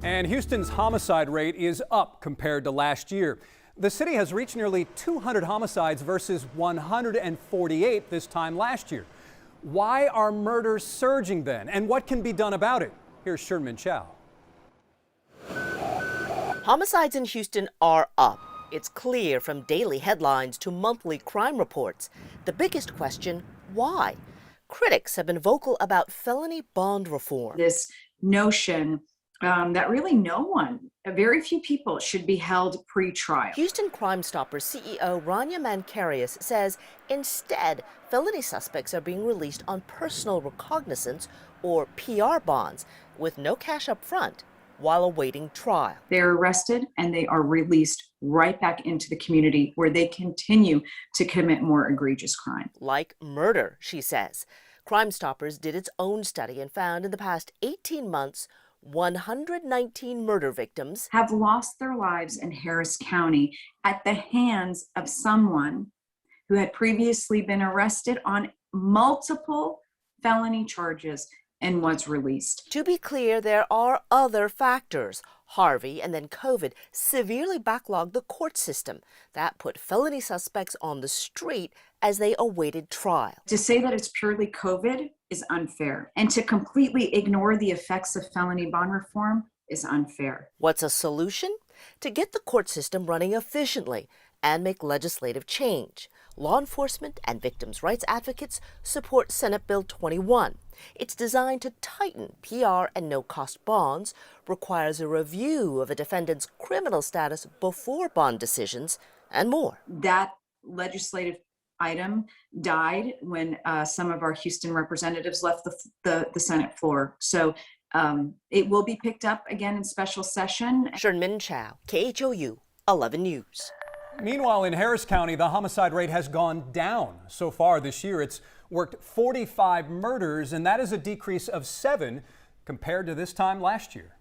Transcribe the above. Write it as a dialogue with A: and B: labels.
A: And Houston's homicide rate is up compared to last year. The city has reached nearly 200 homicides versus 148 this time last year. Why are murders surging then? And what can be done about it? Here's Sherman Chow.
B: Homicides in Houston are up. It's clear from daily headlines to monthly crime reports. The biggest question, why? Critics have been vocal about felony bond reform.
C: This notion that really very few people should be held pre-trial.
B: Houston Crime Stoppers CEO Rania Mancarius says instead, felony suspects are being released on personal recognizance or PR bonds with no cash up front while awaiting trial.
C: They're arrested and they are released right back into the community where they continue to commit more egregious crime.
B: Like murder, she says. Crime Stoppers did its own study and found in the past 18 months, 119 murder victims
C: have lost their lives in Harris County at the hands of someone who had previously been arrested on multiple felony charges and was released.
B: To be clear, there are other factors. Harvey and then COVID severely backlogged the court system. That put felony suspects on the street as they awaited trial.
C: To say that it's purely COVID is unfair, and to completely ignore the effects of felony bond reform is unfair.
B: What's a solution? To get the court system running efficiently and make legislative change. Law enforcement and victims' rights advocates support Senate Bill 21. It's designed to tighten PR and no-cost bonds, requires a review of a defendant's criminal status before bond decisions, and more.
C: That legislative item died when some of our Houston representatives left the Senate floor. So it will be picked up again in special session.
B: Sherman Chow, KHOU 11 News.
A: Meanwhile, in Harris County, the homicide rate has gone down. So far this year, it's worked 45 murders, and that is a decrease of 7 compared to this time last year.